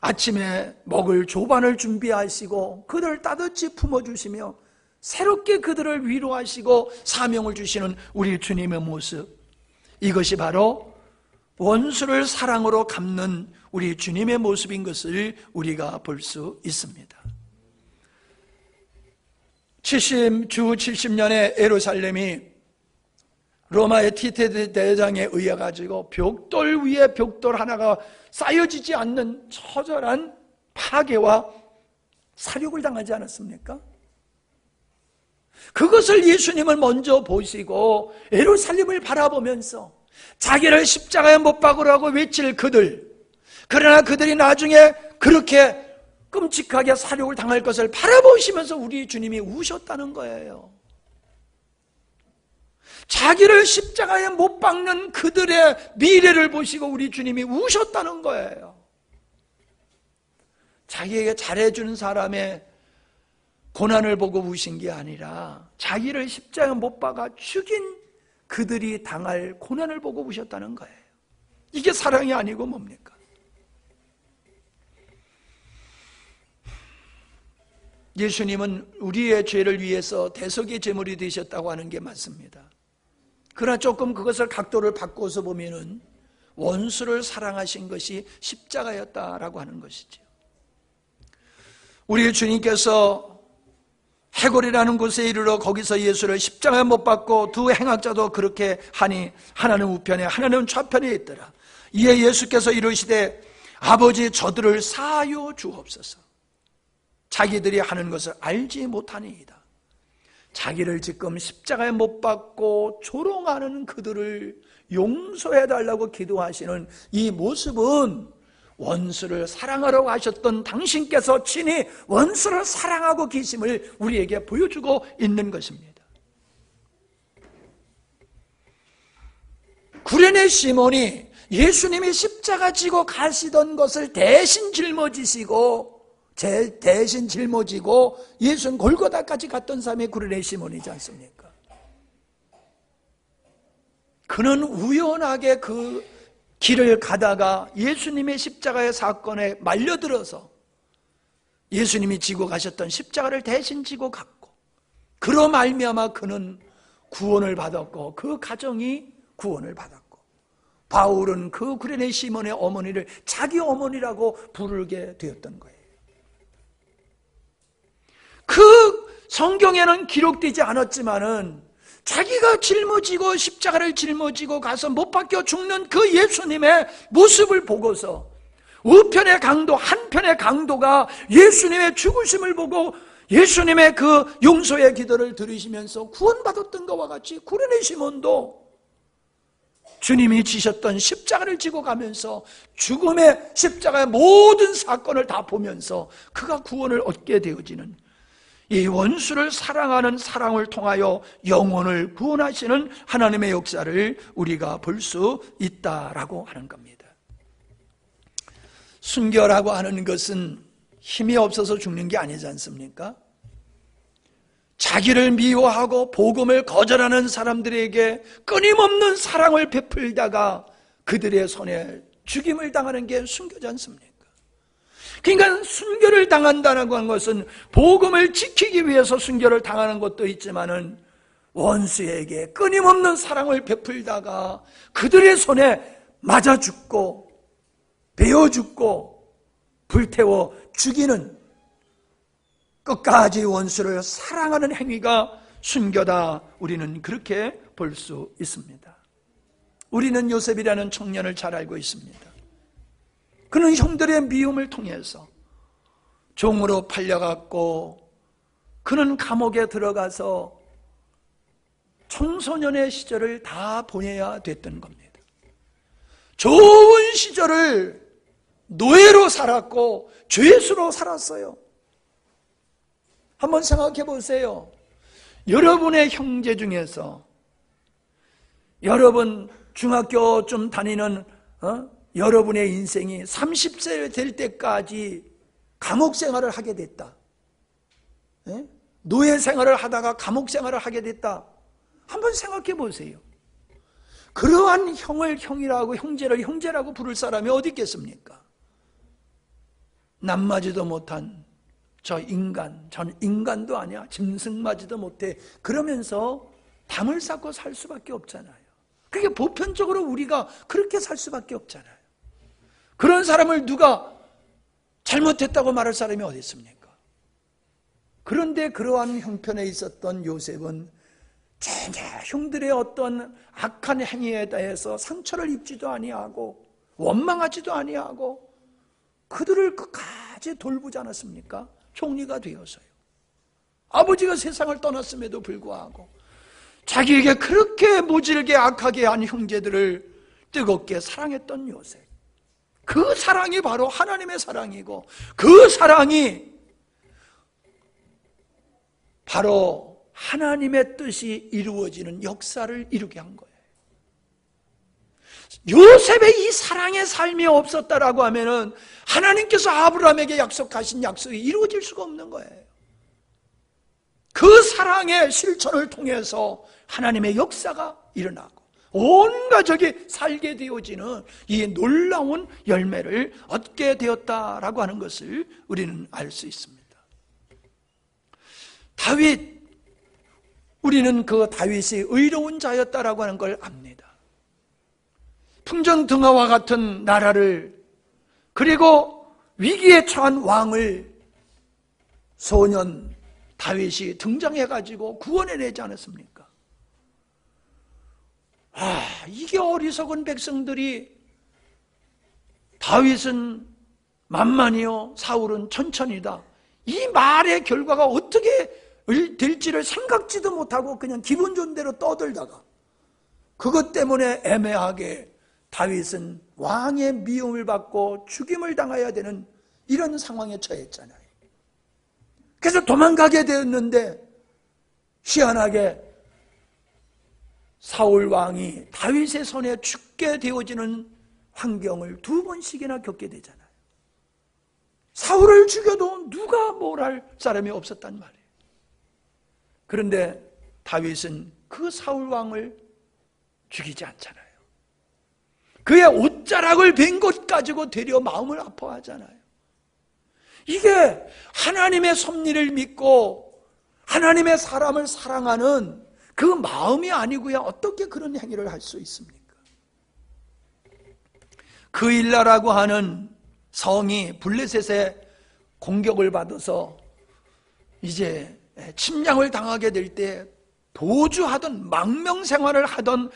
아침에 먹을 조반을 준비하시고 그들을 따뜻이 품어주시며 새롭게 그들을 위로하시고 사명을 주시는 우리 주님의 모습, 이것이 바로 원수를 사랑으로 갚는 우리 주님의 모습인 것을 우리가 볼 수 있습니다. 주 70년에 예루살렘이 로마의 티테 대장에 의해 가지고 벽돌 위에 벽돌 하나가 쌓여지지 않는 처절한 파괴와 사륙을 당하지 않았습니까? 그것을 예수님을 먼저 보시고 예루살렘을 바라보면서 자기를 십자가에 못 박으라고 외칠 그들, 그러나 그들이 나중에 그렇게 끔찍하게 사륙을 당할 것을 바라보시면서 우리 주님이 우셨다는 거예요. 자기를 십자가에 못 박는 그들의 미래를 보시고 우리 주님이 우셨다는 거예요. 자기에게 잘해주는 사람의 고난을 보고 우신 게 아니라 자기를 십자가에 못 박아 죽인 그들이 당할 고난을 보고 우셨다는 거예요. 이게 사랑이 아니고 뭡니까? 예수님은 우리의 죄를 위해서 대속의 제물이 되셨다고 하는 게 맞습니다. 그러나 조금 그것을 각도를 바꿔서 보면은 원수를 사랑하신 것이 십자가였다라고 하는 것이죠. 우리 주님께서 해골이라는 곳에 이르러 거기서 예수를 십자가에 못 박고 두 행악자도 그렇게 하니 하나는 우편에 하나는 좌편에 있더라. 이에 예수께서 이르시되 아버지 저들을 사하여 주옵소서. 자기들이 하는 것을 알지 못하니이다. 자기를 지금 십자가에 못 박고 조롱하는 그들을 용서해달라고 기도하시는 이 모습은 원수를 사랑하라고 하셨던 당신께서 친히 원수를 사랑하고 계심을 우리에게 보여주고 있는 것입니다. 구레네 시몬이 예수님이 십자가 지고 가시던 것을 대신 짊어지시고 예수는 골고다까지 갔던 사람이 구레네 시몬이지 않습니까? 그는 우연하게 그 길을 가다가 예수님의 십자가의 사건에 말려들어서 예수님이 지고 가셨던 십자가를 대신 지고 갔고, 그로 말미암아 그는 구원을 받았고 그 가정이 구원을 받았고, 바울은 그 구레네 시몬의 어머니를 자기 어머니라고 부르게 되었던 거예요. 그 성경에는 기록되지 않았지만은 자기가 짊어지고 십자가를 짊어지고 가서 못 박혀 죽는 그 예수님의 모습을 보고서 우편의 강도, 한편의 강도가 예수님의 죽으심을 보고 예수님의 그 용서의 기도를 들으시면서 구원받았던 것과 같이 구레네 시몬도 주님이 지셨던 십자가를 지고 가면서 죽음의 십자가의 모든 사건을 다 보면서 그가 구원을 얻게 되어지는, 이 원수를 사랑하는 사랑을 통하여 영혼을 구원하시는 하나님의 역사를 우리가 볼 수 있다라고 하는 겁니다. 순교라고 하는 것은 힘이 없어서 죽는 게 아니지 않습니까? 자기를 미워하고 복음을 거절하는 사람들에게 끊임없는 사랑을 베풀다가 그들의 손에 죽임을 당하는 게 순교지 않습니까? 그러니까 순교를 당한다는 것은 복음을 지키기 위해서 순교를 당하는 것도 있지만은 원수에게 끊임없는 사랑을 베풀다가 그들의 손에 맞아 죽고 베어 죽고 불태워 죽이는, 끝까지 원수를 사랑하는 행위가 순교다. 우리는 그렇게 볼 수 있습니다. 우리는 요셉이라는 청년을 잘 알고 있습니다. 그는 형들의 미움을 통해서 종으로 팔려갔고, 그는 감옥에 들어가서 청소년의 시절을 다 보내야 됐던 겁니다. 좋은 시절을 노예로 살았고 죄수로 살았어요. 한번 생각해 보세요. 여러분의 형제 중에서, 여러분 중학교 좀 다니는 여러분의 인생이 30세 될 때까지 감옥 생활을 하게 됐다. 노예 생활을 하다가 감옥 생활을 하게 됐다. 한번 생각해 보세요. 그러한 형을 형이라고, 형제를 형제라고 부를 사람이 어디 있겠습니까? 남마지도 못한 전 인간도 아니야, 짐승마지도 못해, 그러면서 담을 쌓고 살 수밖에 없잖아요. 그게 보편적으로 우리가 그렇게 살 수밖에 없잖아요. 그런 사람을 누가 잘못했다고 말할 사람이 어디 있습니까? 그런데 그러한 형편에 있었던 요셉은 전혀 형들의 어떤 악한 행위에 대해서 상처를 입지도 아니하고 원망하지도 아니하고 그들을 끝까지 돌보지 않았습니까? 총리가 되어서요. 아버지가 세상을 떠났음에도 불구하고 자기에게 그렇게 모질게 악하게 한 형제들을 뜨겁게 사랑했던 요셉. 그 사랑이 바로 하나님의 사랑이고, 그 사랑이 바로 하나님의 뜻이 이루어지는 역사를 이루게 한 거예요. 요셉의 이 사랑의 삶이 없었다라고 하면은 하나님께서 아브라함에게 약속하신 약속이 이루어질 수가 없는 거예요. 그 사랑의 실천을 통해서 하나님의 역사가 일어나고 온 가족이 살게 되어지는 이 놀라운 열매를 얻게 되었다라고 하는 것을 우리는 알 수 있습니다. 다윗, 우리는 그 다윗이 의로운 자였다라고 하는 걸 압니다. 풍전등화와 같은 나라를, 그리고 위기에 처한 왕을 소년 다윗이 등장해가지고 구원해내지 않았습니까? 이게 어리석은 백성들이 다윗은 만만이요 사울은 천천히다. 이 말의 결과가 어떻게 될지를 생각지도 못하고 그냥 기분 좋은 대로 떠들다가 그것 때문에 애매하게 다윗은 왕의 미움을 받고 죽임을 당해야 되는 이런 상황에 처했잖아요. 그래서 도망가게 되었는데 희한하게 사울 왕이 다윗의 손에 죽게 되어지는 환경을 2번씩이나 겪게 되잖아요. 사울을 죽여도 누가 뭘 할 사람이 없었단 말이에요. 그런데 다윗은 그 사울 왕을 죽이지 않잖아요. 그의 옷자락을 벤 것 가지고 되려 마음을 아파하잖아요. 이게 하나님의 섭리를 믿고 하나님의 사람을 사랑하는 그 마음이 아니고야 어떻게 그런 행위를 할 수 있습니까? 그일라라고 하는 성이 블레셋의 공격을 받아서 이제 침략을 당하게 될 때 도주하던 망명생활을 하던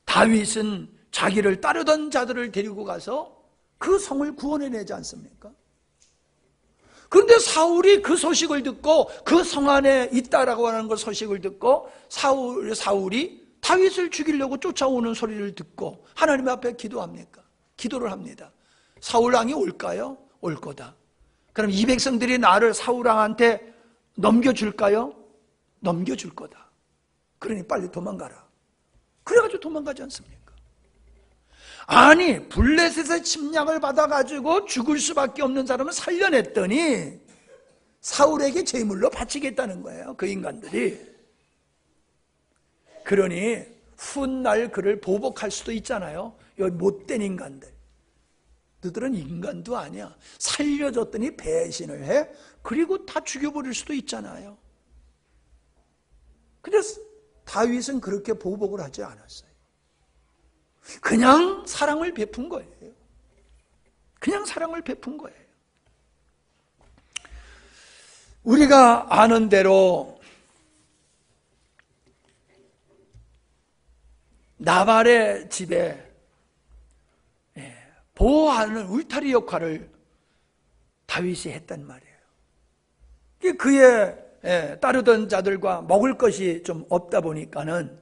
다윗은 자기를 따르던 자들을 데리고 가서 그 성을 구원해내지 않습니까? 그런데 사울이 그 소식을 듣고 그 성 안에 있다라고 하는 그 소식을 듣고 사울이 다윗을 죽이려고 쫓아오는 소리를 듣고 하나님 앞에 기도합니까? 기도를 합니다. 사울 왕이 올까요? 올 거다. 그럼 이 백성들이 나를 사울 왕한테 넘겨줄까요? 넘겨줄 거다. 그러니 빨리 도망가라. 그래가지고 도망가지 않습니까? 아니 블레셋의 침략을 받아가지고 죽을 수밖에 없는 사람을 살려냈더니 사울에게 제물로 바치겠다는 거예요. 그 인간들이. 그러니 훗날 그를 보복할 수도 있잖아요. 여기 못된 인간들. 너들은 인간도 아니야. 살려줬더니 배신을 해. 그리고 다 죽여버릴 수도 있잖아요. 그래서 다윗은 그렇게 보복을 하지 않았어요. 그냥 사랑을 베푼 거예요. 그냥 사랑을 베푼 거예요. 우리가 아는 대로 나발의 집에 보호하는 울타리 역할을 다윗이 했단 말이에요. 그의 따르던 자들과 먹을 것이 좀 없다 보니까는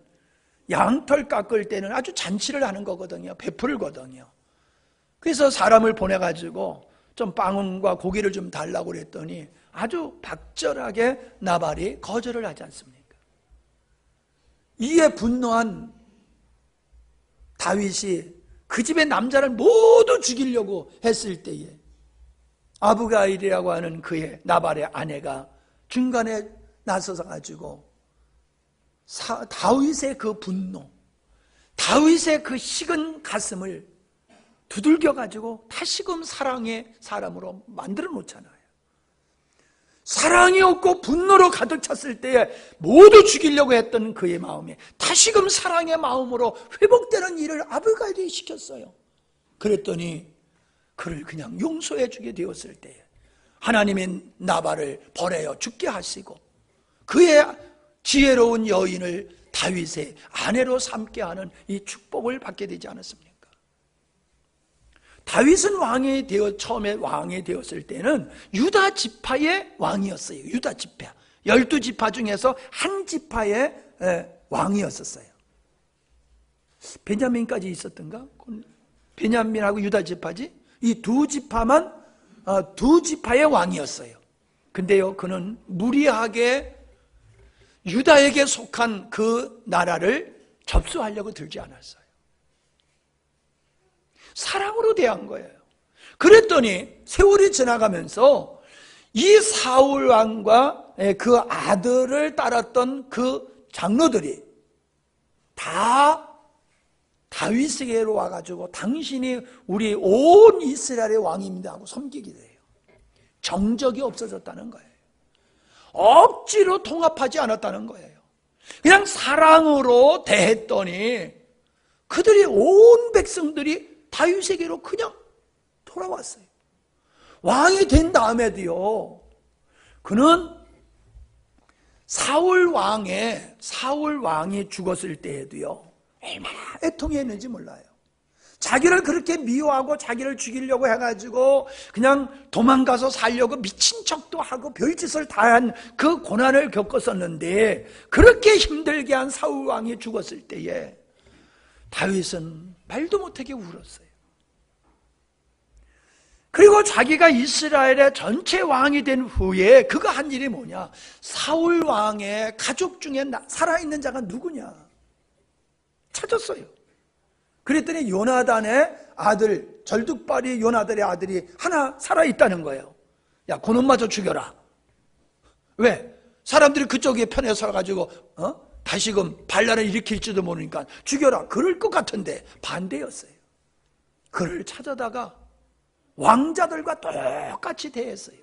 양털 깎을 때는 아주 잔치를 하는 거거든요. 베풀거든요. 그래서 사람을 보내가지고 좀 빵과 고기를 좀 달라고 그랬더니 아주 박절하게 나발이 거절을 하지 않습니까? 이에 분노한 다윗이 그 집의 남자를 모두 죽이려고 했을 때에 아브가일이라고 하는 그의 나발의 아내가 중간에 나서서 가지고 다윗의 그 분노, 다윗의 그 식은 가슴을 두들겨 가지고 다시금 사랑의 사람으로 만들어 놓잖아요. 사랑이 없고 분노로 가득 찼을 때에 모두 죽이려고 했던 그의 마음이 다시금 사랑의 마음으로 회복되는 일을 아브가일이 시켰어요. 그랬더니 그를 그냥 용서해 주게 되었을 때에 하나님이 나발을 벌하여 죽게 하시고 그의 지혜로운 여인을 다윗의 아내로 삼게 하는 이 축복을 받게 되지 않았습니까? 다윗은 처음에 왕이 되었을 때는 유다 지파의 왕이었어요. 유다 지파. 12지파 중에서 한 지파의 왕이었었어요. 베냐민까지 있었던가? 베냐민하고 유다 지파지? 이 두 지파만 두 지파의 왕이었어요. 근데요, 그는 무리하게 유다에게 속한 그 나라를 접수하려고 들지 않았어요. 사랑으로 대한 거예요. 그랬더니 세월이 지나가면서 이 사울 왕과 그 아들을 따랐던 그 장로들이 다 다윗에게로 와가지고 당신이 우리 온 이스라엘의 왕입니다 하고 섬기게 돼요. 정적이 없어졌다는 거예요. 억지로 통합하지 않았다는 거예요. 그냥 사랑으로 대했더니 그들이 온 백성들이 다윗에게로 그냥 돌아왔어요. 왕이 된 다음에도요, 그는 사울 왕이 죽었을 때에도요 얼마나 애통했는지 몰라요. 자기를 그렇게 미워하고 자기를 죽이려고 해가지고 그냥 도망가서 살려고 미친 척도 하고 별짓을 다 한 그 고난을 겪었었는데, 그렇게 힘들게 한 사울 왕이 죽었을 때에 다윗은 말도 못하게 울었어요. 그리고 자기가 이스라엘의 전체 왕이 된 후에 그가 한 일이 뭐냐? 사울 왕의 가족 중에 살아있는 자가 누구냐? 찾았어요. 그랬더니 요나단의 아들, 절뚝발이 요나단의 아들이 하나 살아있다는 거예요. 야, 그놈마저 죽여라. 왜? 사람들이 그쪽에 편에 서가지고 다시금 반란을 일으킬지도 모르니까 죽여라. 그럴 것 같은데 반대였어요. 그를 찾아다가 왕자들과 똑같이 대했어요.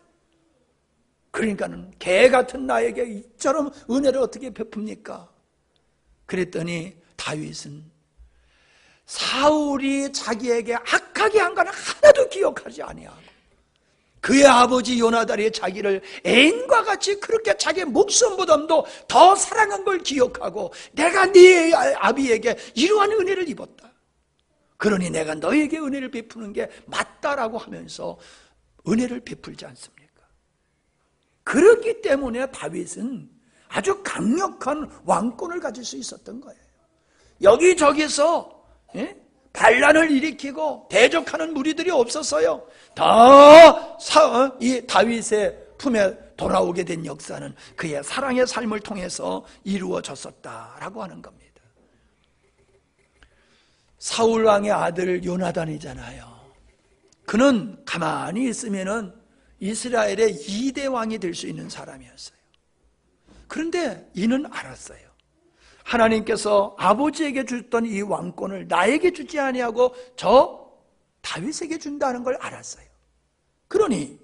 그러니까는 개 같은 나에게 이처럼 은혜를 어떻게 베풉니까? 그랬더니 다윗은 사울이 자기에게 악하게 한 건 하나도 기억하지 아니하고, 그의 아버지 요나단이 자기를 애인과 같이 그렇게 자기 목숨보다도 더 사랑한 걸 기억하고, 내가 네 아비에게 이러한 은혜를 입었다, 그러니 내가 너에게 은혜를 베푸는 게 맞다라고 하면서 은혜를 베풀지 않습니까? 그렇기 때문에 다윗은 아주 강력한 왕권을 가질 수 있었던 거예요. 여기저기서 반란을 일으키고 대적하는 무리들이 없었어요. 이 다윗의 품에 돌아오게 된 역사는 그의 사랑의 삶을 통해서 이루어졌었다라고 하는 겁니다. 사울 왕의 아들 요나단이잖아요. 그는 가만히 있으면은 이스라엘의 2대 왕이 될 수 있는 사람이었어요. 그런데 이는 알았어요. 하나님께서 아버지에게 줬던 이 왕권을 나에게 주지 아니하고 저 다윗에게 준다는 걸 알았어요. 그러니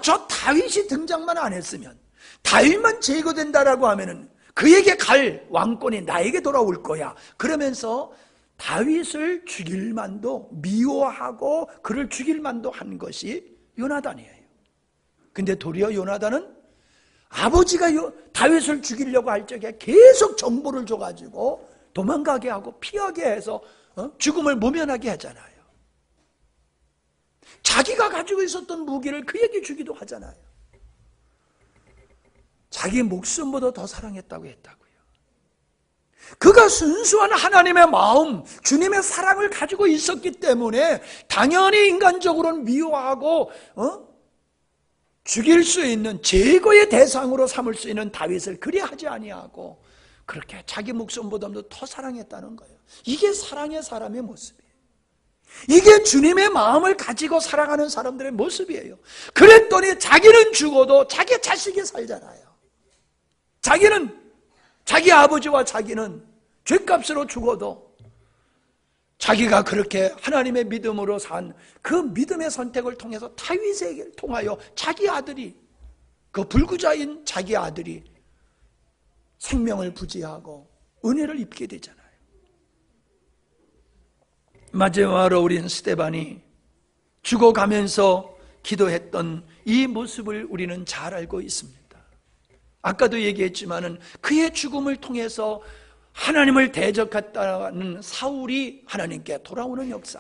저 다윗이 등장만 안 했으면, 다윗만 제거된다라고 하면은 그에게 갈 왕권이 나에게 돌아올 거야. 그러면서 다윗을 죽일 만도, 미워하고 그를 죽일 만도 한 것이 요나단이에요. 근데 도리어 요나단은 아버지가 다윗을 죽이려고 할 적에 계속 정보를 줘가지고 도망가게 하고 피하게 해서 죽음을 모면하게 하잖아요. 자기가 가지고 있었던 무기를 그에게 주기도 하잖아요. 자기 목숨보다 더 사랑했다고 했다고요. 그가 순수한 하나님의 마음, 주님의 사랑을 가지고 있었기 때문에 당연히 인간적으로는 미워하고 죽일 수 있는, 제거의 대상으로 삼을 수 있는 다윗을 그리 하지 아니하고 그렇게 자기 목숨보다도 더 사랑했다는 거예요. 이게 사랑의 사람의 모습이에요. 이게 주님의 마음을 가지고 살아가는 사람들의 모습이에요. 그랬더니 자기는 죽어도 자기 자식이 살잖아요. 자기 아버지와 자기는 죗값으로 죽어도 자기가 그렇게 하나님의 믿음으로 산 그 믿음의 선택을 통해서 다윗에게 통하여 자기 아들이, 그 불구자인 자기 아들이 생명을 부지하고 은혜를 입게 되잖아요. 마지막으로 우린 스데반이 죽어가면서 기도했던 이 모습을 우리는 잘 알고 있습니다. 아까도 얘기했지만은 그의 죽음을 통해서 하나님을 대적했다는 사울이 하나님께 돌아오는 역사.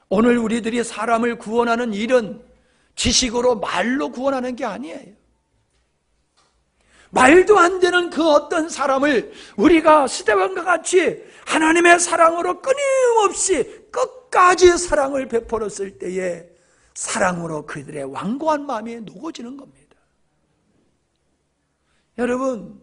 오늘 우리들이 사람을 구원하는 일은 지식으로 말로 구원하는 게 아니에요. 말도 안 되는 그 어떤 사람을 우리가 스데반과 같이 하나님의 사랑으로 끊임없이 끝까지 사랑을 베풀었을 때에 사랑으로 그들의 완고한 마음이 녹아지는 겁니다. 여러분,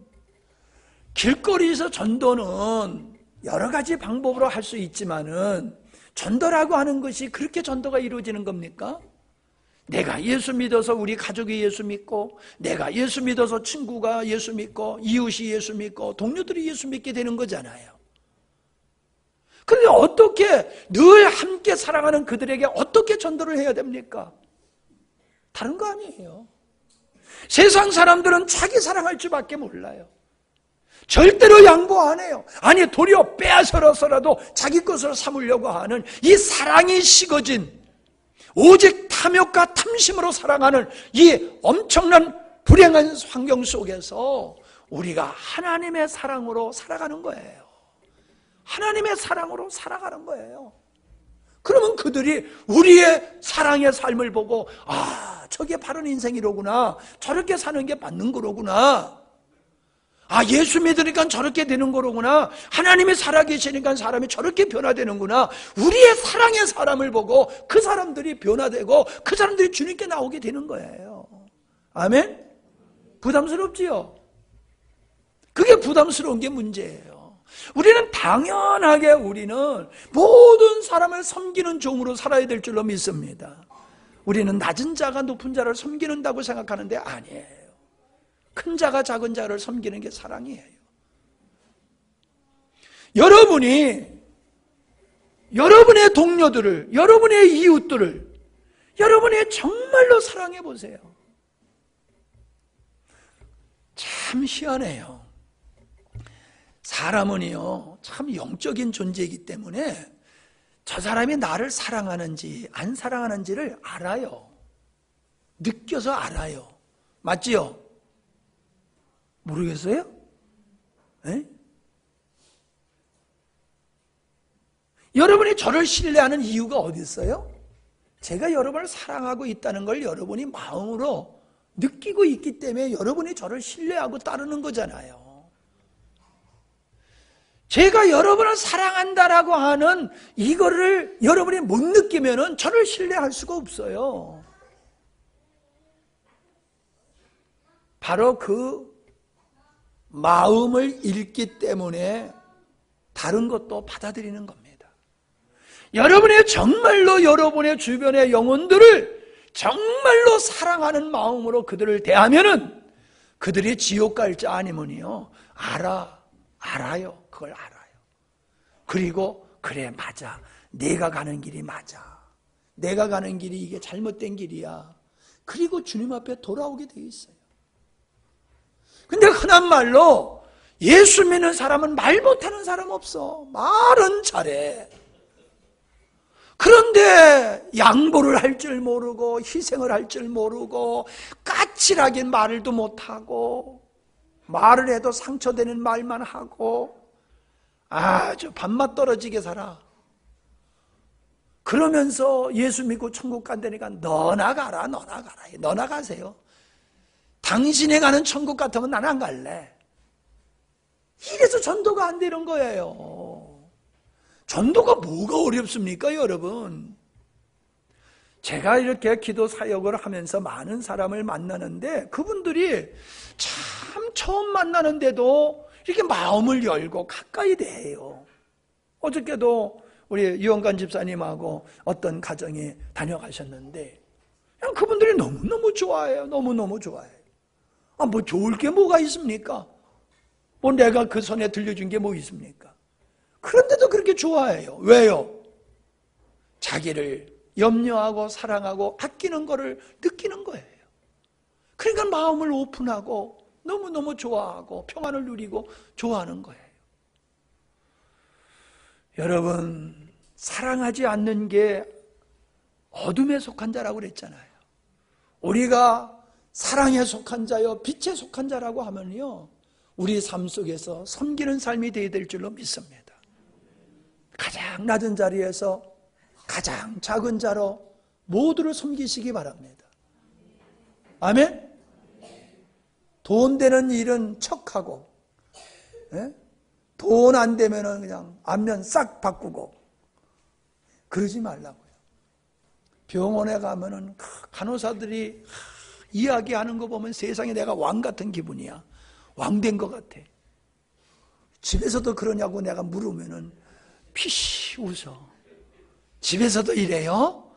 길거리에서 전도는 여러 가지 방법으로 할 수 있지만은 전도라고 하는 것이 그렇게 전도가 이루어지는 겁니까? 내가 예수 믿어서 우리 가족이 예수 믿고, 내가 예수 믿어서 친구가 예수 믿고, 이웃이 예수 믿고, 동료들이 예수 믿게 되는 거잖아요. 그런데 어떻게 늘 함께 사랑하는 그들에게 어떻게 전도를 해야 됩니까? 다른 거 아니에요. 세상 사람들은 자기 사랑할 줄밖에 몰라요. 절대로 양보 안 해요. 아니, 도리어 빼앗아서라도 자기 것으로 삼으려고 하는 이 사랑이 식어진, 오직 탐욕과 탐심으로 살아가는 이 엄청난 불행한 환경 속에서 우리가 하나님의 사랑으로 살아가는 거예요. 하나님의 사랑으로 살아가는 거예요. 그러면 그들이 우리의 사랑의 삶을 보고 아, 저게 바른 인생이로구나. 저렇게 사는 게 맞는 거로구나. 아, 예수 믿으니까 저렇게 되는 거로구나. 하나님이 살아계시니까 사람이 저렇게 변화되는구나. 우리의 사랑의 사람을 보고 그 사람들이 변화되고 그 사람들이 주님께 나오게 되는 거예요. 아멘? 부담스럽지요? 그게 부담스러운 게 문제예요. 우리는 당연하게 우리는 모든 사람을 섬기는 종으로 살아야 될 줄로 믿습니다. 우리는 낮은 자가 높은 자를 섬기는다고 생각하는데 아니에요. 큰 자가 작은 자를 섬기는 게 사랑이에요. 여러분이 여러분의 동료들을, 여러분의 이웃들을 여러분이 정말로 사랑해 보세요. 참 희한해요. 사람은요, 참 영적인 존재이기 때문에 저 사람이 나를 사랑하는지 안 사랑하는지를 알아요. 느껴서 알아요. 맞지요? 모르겠어요? 에? 여러분이 저를 신뢰하는 이유가 어디 있어요? 제가 여러분을 사랑하고 있다는 걸 여러분이 마음으로 느끼고 있기 때문에 여러분이 저를 신뢰하고 따르는 거잖아요. 제가 여러분을 사랑한다라고 하는 이거를 여러분이 못 느끼면은 저를 신뢰할 수가 없어요. 바로 그 마음을 읽기 때문에 다른 것도 받아들이는 겁니다. 여러분의 정말로 여러분의 주변의 영혼들을 정말로 사랑하는 마음으로 그들을 대하면은 그들이 지옥 갈지 아니면요 알아요. 그걸 알아요. 그리고 그래 맞아. 내가 가는 길이 맞아. 내가 가는 길이 이게 잘못된 길이야. 그리고 주님 앞에 돌아오게 돼 있어요. 근데 흔한 말로 예수 믿는 사람은 말 못하는 사람 없어. 말은 잘해. 그런데 양보를 할 줄 모르고 희생을 할 줄 모르고 까칠하게 말도 못하고 말을 해도 상처되는 말만 하고 아주 밥맛 떨어지게 살아. 그러면서 예수 믿고 천국 간다니까 너나 가라. 너나 가세요. 당신이 가는 천국 같으면 난 안 갈래. 이래서 전도가 안 되는 거예요. 전도가 뭐가 어렵습니까, 여러분? 제가 이렇게 기도 사역을 하면서 많은 사람을 만나는데 그분들이 참 처음 만나는데도 이렇게 마음을 열고 가까이 대해요. 어저께도 우리 유영관 집사님하고 어떤 가정에 다녀가셨는데 그냥 그분들이 너무너무 좋아해요. 너무너무 좋아해요. 아, 뭐 좋을 게 뭐가 있습니까? 뭐 내가 그 손에 들려준 게 뭐 있습니까? 그런데도 그렇게 좋아해요. 왜요? 자기를 염려하고 사랑하고 아끼는 거를 느끼는 거예요. 그러니까 마음을 오픈하고 너무너무 좋아하고 평안을 누리고 좋아하는 거예요. 여러분, 사랑하지 않는 게 어둠에 속한 자라고 그랬잖아요. 우리가 사랑에 속한 자여 빛에 속한 자라고 하면요 우리 삶 속에서 섬기는 삶이 되어야 될 줄로 믿습니다. 가장 낮은 자리에서 가장 작은 자로 모두를 섬기시기 바랍니다. 아멘? 돈 되는 일은 척하고 돈 안 되면 그냥 안면 싹 바꾸고 그러지 말라고요. 병원에 가면은 간호사들이 이야기하는 거 보면 세상에 내가 왕 같은 기분이야. 왕 된 것 같아. 집에서도 그러냐고 내가 물으면은 피시 웃어. 집에서도 이래요?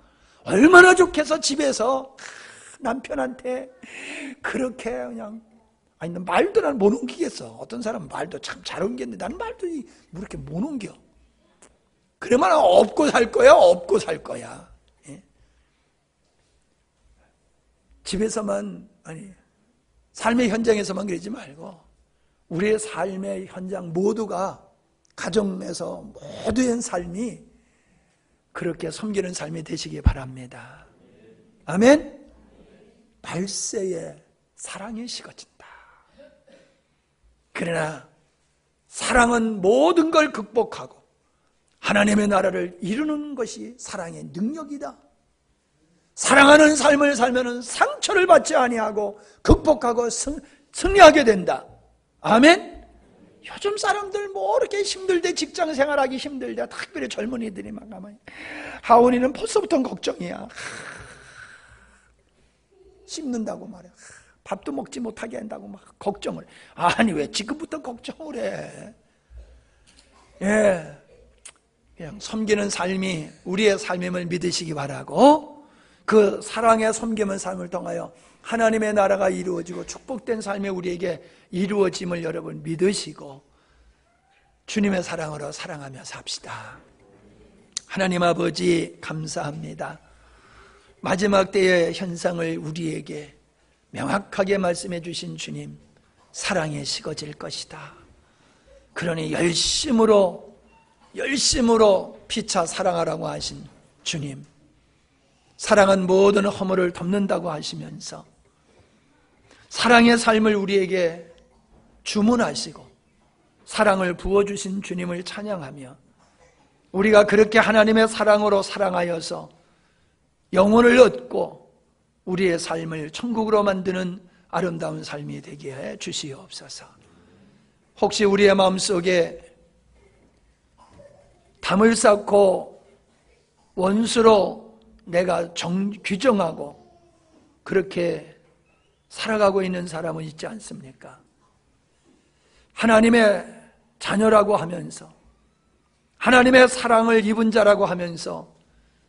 얼마나 좋겠어 집에서 남편한테 그렇게 그냥 아니 말도 난 못 옮기겠어. 어떤 사람은 말도 참 잘 옮겼는데 나는 말도 뭐 이렇게 못 옮겨. 그러면 업고 살 거야. 업고 살 거야. 예? 집에서만 아니 삶의 현장에서만 그러지 말고 우리의 삶의 현장 모두가 가정에서 모두의 삶이 그렇게 섬기는 삶이 되시기 바랍니다. 아멘. 말세에 사랑이 식어진다. 그러나 사랑은 모든 걸 극복하고 하나님의 나라를 이루는 것이 사랑의 능력이다. 사랑하는 삶을 살면 상처를 받지 아니하고 극복하고 승리하게 된다. 아멘. 요즘 사람들 뭐 이렇게 힘들대, 직장 생활하기 힘들대. 특별히 젊은이들이 막 가만히. 하온이는 벌써부터 걱정이야. 씹는다고 말이야. 밥도 먹지 못하게 한다고 막 걱정을. 아니 왜 지금부터 걱정을 해? 예, 그냥 섬기는 삶이 우리의 삶임을 믿으시기 바라고, 그 사랑의 섬기는 삶을 통하여 하나님의 나라가 이루어지고 축복된 삶이 우리에게 이루어짐을 여러분 믿으시고 주님의 사랑으로 사랑하며 삽시다. 하나님 아버지 감사합니다. 마지막 때의 현상을 우리에게 명확하게 말씀해 주신 주님, 사랑이 식어질 것이다. 그러니 열심으로 피차 사랑하라고 하신 주님, 사랑은 모든 허물을 덮는다고 하시면서 사랑의 삶을 우리에게 주문하시고 사랑을 부어주신 주님을 찬양하며 우리가 그렇게 하나님의 사랑으로 사랑하여서 영혼을 얻고 우리의 삶을 천국으로 만드는 아름다운 삶이 되게 해 주시옵소서. 혹시 우리의 마음속에 담을 쌓고 원수로 내가 규정하고 그렇게 살아가고 있는 사람은 있지 않습니까? 하나님의 자녀라고 하면서 하나님의 사랑을 입은 자라고 하면서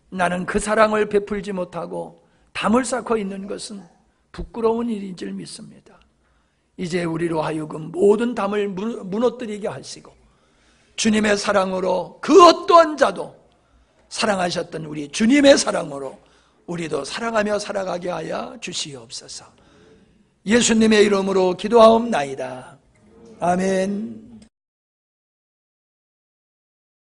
나는 그 사랑을 베풀지 못하고 담을 쌓고 있는 것은 부끄러운 일인 줄 믿습니다. 이제 우리로 하여금 모든 담을 무너뜨리게 하시고 주님의 사랑으로 그 어떠한 자도 사랑하셨던 우리 주님의 사랑으로 우리도 사랑하며 살아가게 하여 주시옵소서. 예수님의 이름으로 기도하옵나이다. 아멘.